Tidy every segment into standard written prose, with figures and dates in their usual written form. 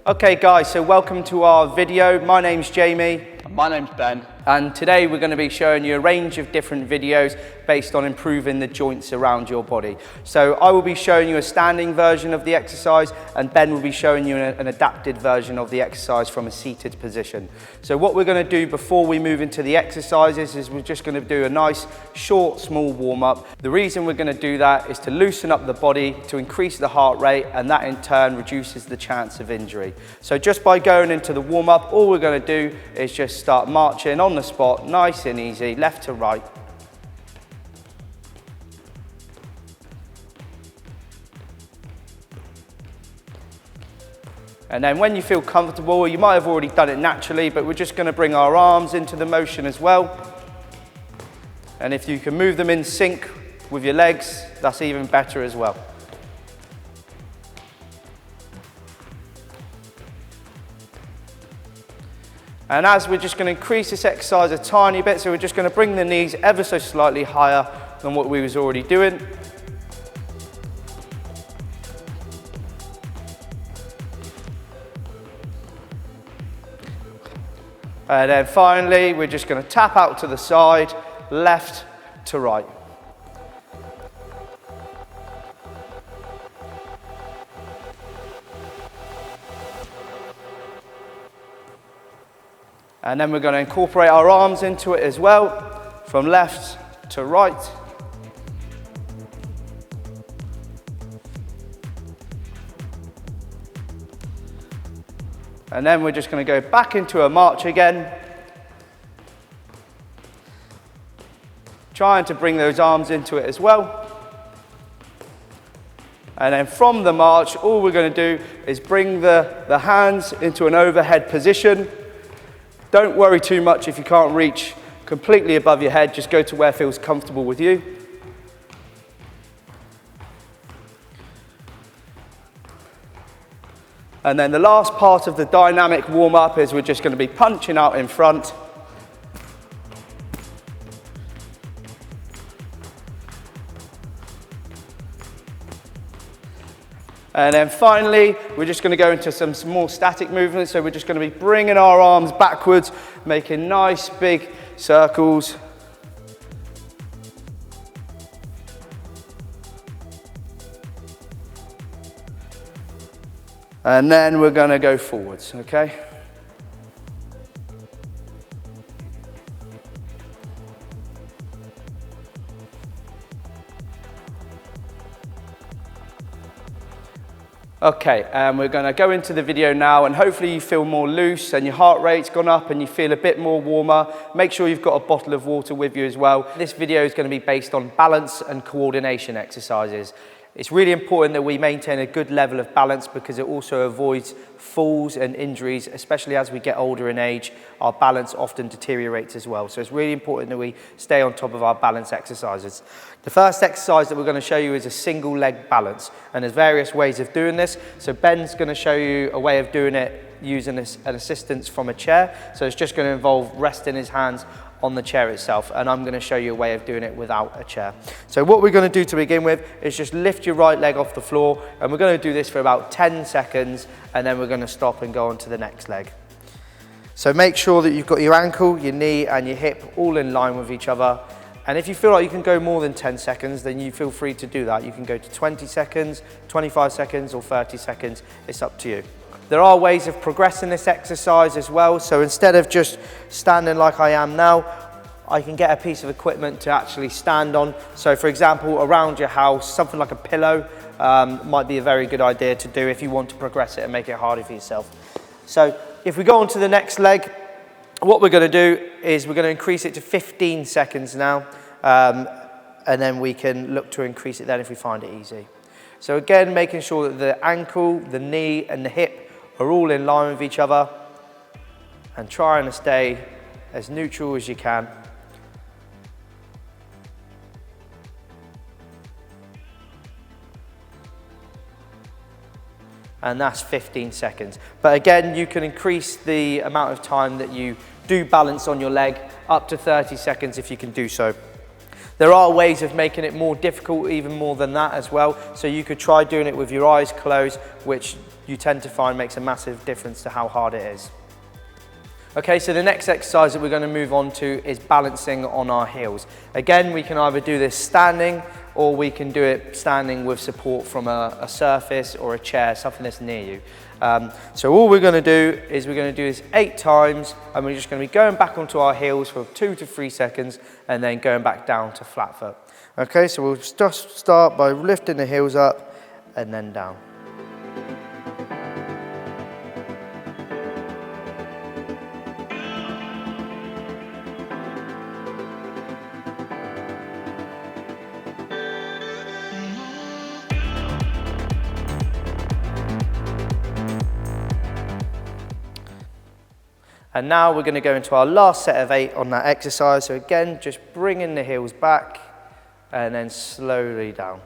Okay guys, so welcome to our video. My name's Jamie. And my name's Ben. And today we're going to be showing you a range of different videos based on improving the joints around your body. So I will be showing you a standing version of the exercise and Ben will be showing you an adapted version of the exercise from a seated position. So what we're going to do before we move into the exercises is we're just going to do a nice short small warm up. The reason we're going to do that is to loosen up the body, to increase the heart rate, and that in turn reduces the chance of injury. So just by going into the warm up, all we're going to do is just start marching on the spot, nice and easy, left to right. And then when you feel comfortable, you might have already done it naturally, but we're just going to bring our arms into the motion as well. And if you can move them in sync with your legs, that's even better as well. And as we're just going to increase this exercise a tiny bit, so we're just going to bring the knees ever so slightly higher than what we was already doing. And then finally, we're just going to tap out to the side, left to right. And then we're going to incorporate our arms into it as well, from left to right. And then we're just going to go back into a march again. Trying to bring those arms into it as well. And then from the march, all we're going to do is bring the hands into an overhead position. Don't worry too much if you can't reach completely above your head, just go to where feels comfortable with you. And then the last part of the dynamic warm-up is we're just going to be punching out in front. And then finally, we're just going to go into some more static movements. So we're just going to be bringing our arms backwards, making nice big circles. And then we're going to go forwards, okay? Okay, and we're going to go into the video now, and hopefully you feel more loose and your heart rate's gone up and you feel a bit more warmer. Make sure you've got a bottle of water with you as well. This video is going to be based on balance and coordination exercises. It's really important that we maintain a good level of balance because it also avoids falls and injuries, especially as we get older in age. Our balance often deteriorates as well. So it's really important that we stay on top of our balance exercises. The first exercise that we're going to show you is a single leg balance, and there's various ways of doing this. So Ben's going to show you a way of doing it using an assistance from a chair. So it's just going to involve resting his hands on the chair itself, and I'm going to show you a way of doing it without a chair. So what we're going to do to begin with is just lift your right leg off the floor, and we're going to do this for about 10 seconds, and then we're going to stop and go on to the next leg. So make sure that you've got your ankle, your knee and your hip all in line with each other. And if you feel like you can go more than 10 seconds, then you feel free to do that. You can go to 20 seconds, 25 seconds or 30 seconds. It's up to you. There are ways of progressing this exercise as well. So instead of just standing like I am now, I can get a piece of equipment to actually stand on. So for example, around your house, something like a pillow might be a very good idea to do if you want to progress it and make it harder for yourself. So if we go on to the next leg, what we're going to do is we're going to increase it to 15 seconds now. And then we can look to increase it then if we find it easy. So again, making sure that the ankle, the knee and the hip are all in line with each other, and trying to stay as neutral as you can. And that's 15 seconds. But again, you can increase the amount of time that you do balance on your leg up to 30 seconds if you can do so. There are ways of making it more difficult, even more than that as well. So you could try doing it with your eyes closed, which you tend to find makes a massive difference to how hard it is. Okay, so the next exercise that we're going to move on to is balancing on our heels. Again, we can either do this standing, or we can do it standing with support from a surface or a chair, something that's near you. So all we're going to do is we're going to do this 8 times, and we're just going to be going back onto our heels for 2 to 3 seconds, and then going back down to flat foot. Okay, so we'll just start by lifting the heels up and then down. And now we're going to go into our last set of 8 on that exercise. So again, just bringing the heels back and then slowly down.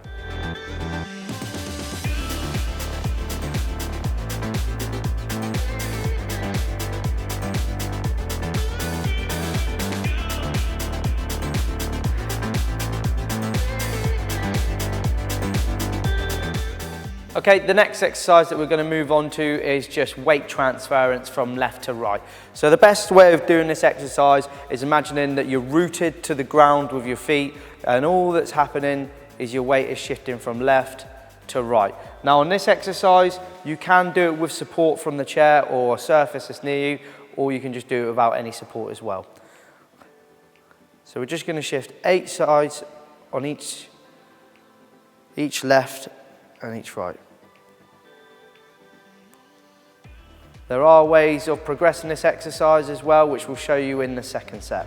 Okay, the next exercise that we're going to move on to is just weight transference from left to right. So the best way of doing this exercise is imagining that you're rooted to the ground with your feet, and all that's happening is your weight is shifting from left to right. Now on this exercise, you can do it with support from the chair or a surface that's near you, or you can just do it without any support as well. So we're just going to shift 8 sides on each left and each right. There are ways of progressing this exercise as well, which we'll show you in the second set.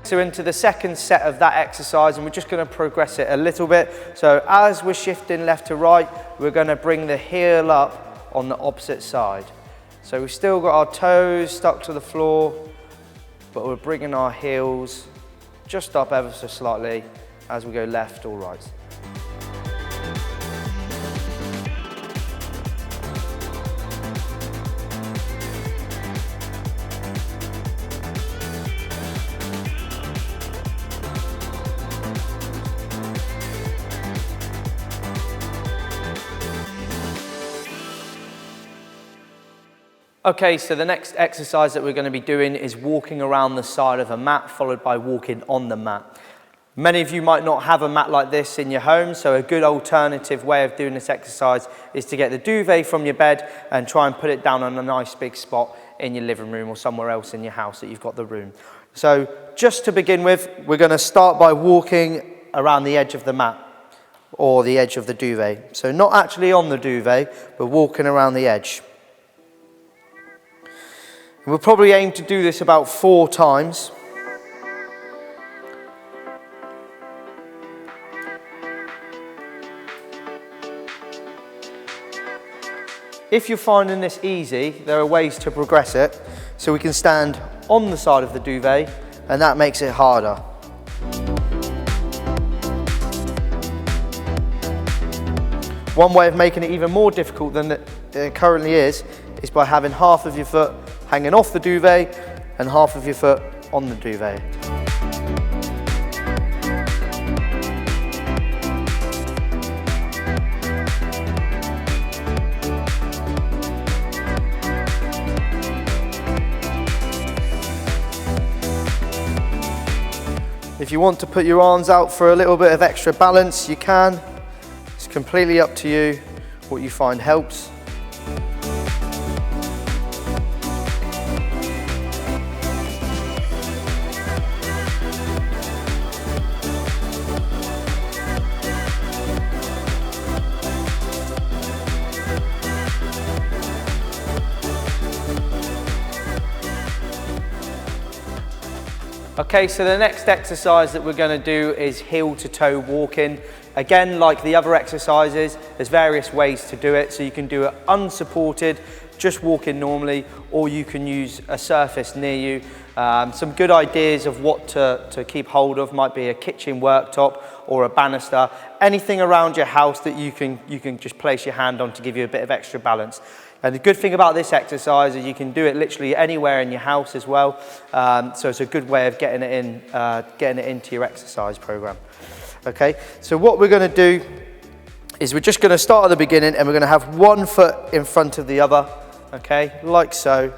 So into the second set of that exercise, and we're just going to progress it a little bit. So as we're shifting left to right, we're going to bring the heel up on the opposite side. So we've still got our toes stuck to the floor, but we're bringing our heels just up ever so slightly as we go left or right. Okay, so the next exercise that we're going to be doing is walking around the side of a mat, followed by walking on the mat. Many of you might not have a mat like this in your home, so a good alternative way of doing this exercise is to get the duvet from your bed and try and put it down on a nice big spot in your living room or somewhere else in your house that you've got the room. So just to begin with, we're going to start by walking around the edge of the mat or the edge of the duvet. So not actually on the duvet, but walking around the edge. We'll probably aim to do this about 4 times. If you're finding this easy, there are ways to progress it. So we can stand on the side of the duvet, and that makes it harder. One way of making it even more difficult than it currently is by having half of your foot hanging off the duvet and half of your foot on the duvet. If you want to put your arms out for a little bit of extra balance, you can. It's completely up to you what you find helps. Okay, so the next exercise that we're going to do is heel to toe walking. Again, like the other exercises, there's various ways to do it. So you can do it unsupported, just walk in normally, or you can use a surface near you. Some good ideas of what to keep hold of might be a kitchen worktop or a banister, anything around your house that you can just place your hand on to give you a bit of extra balance. And the good thing about this exercise is you can do it literally anywhere in your house as well. So it's a good way of getting it into your exercise program. Okay, so what we're going to do is we're just going to start at the beginning, and we're going to have one foot in front of the other, okay, like so.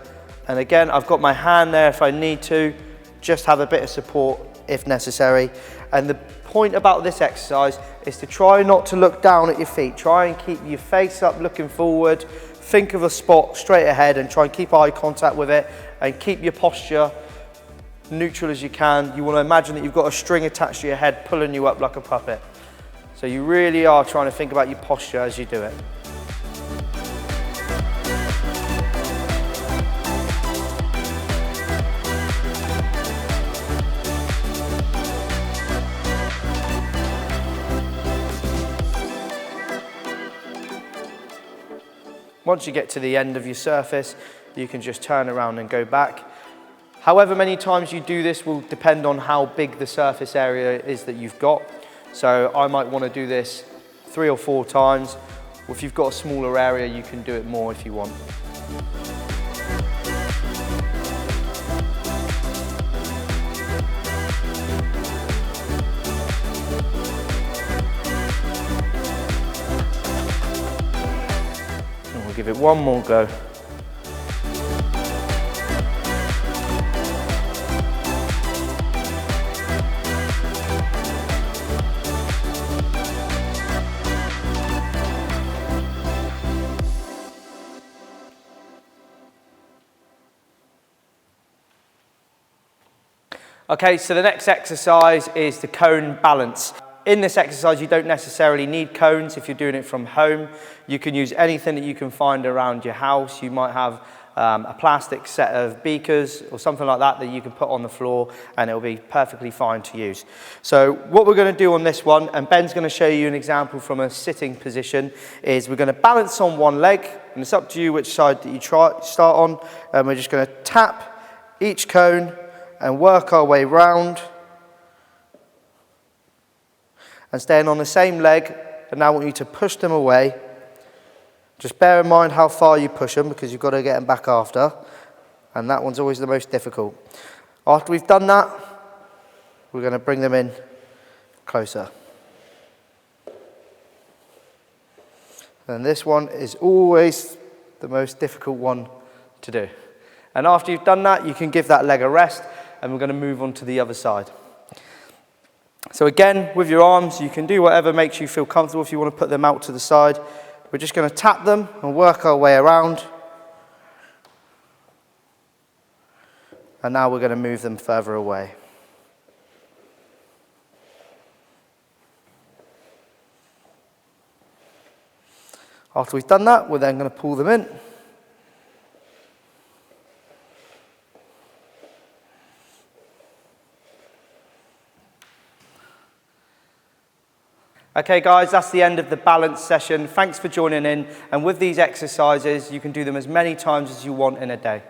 And again, I've got my hand there if I need to, just have a bit of support if necessary. And the point about this exercise is to try not to look down at your feet. Try and keep your face up looking forward. Think of a spot straight ahead and try and keep eye contact with it, and keep your posture neutral as you can. You want to imagine that you've got a string attached to your head pulling you up like a puppet. So you really are trying to think about your posture as you do it. Once you get to the end of your surface, you can just turn around and go back. However many times you do this will depend on how big the surface area is that you've got. So I might want to do this 3 or 4 times. Or if you've got a smaller area, you can do it more if you want. And we'll give it one more go. Okay, so the next exercise is the cone balance. In this exercise, you don't necessarily need cones if you're doing it from home. You can use anything that you can find around your house. You might have a plastic set of beakers or something like that that you can put on the floor, and it'll be perfectly fine to use. So what we're going to do on this one, and Ben's going to show you an example from a sitting position, is we're going to balance on one leg, and it's up to you which side that you start on, and we're just going to tap each cone and work our way round, and staying on the same leg. And now I want you to push them away. Just bear in mind how far you push them, because you've got to get them back after, and that one's always the most difficult. After we've done that, we're going to bring them in closer. And this one is always the most difficult one to do. And after you've done that, you can give that leg a rest, and we're going to move on to the other side. So again, with your arms, you can do whatever makes you feel comfortable. If you want to put them out to the side, we're just going to tap them and work our way around. And now we're going to move them further away. After we've done that, we're then going to pull them in. Okay guys, that's the end of the balance session. Thanks for joining in, and with these exercises you can do them as many times as you want in a day.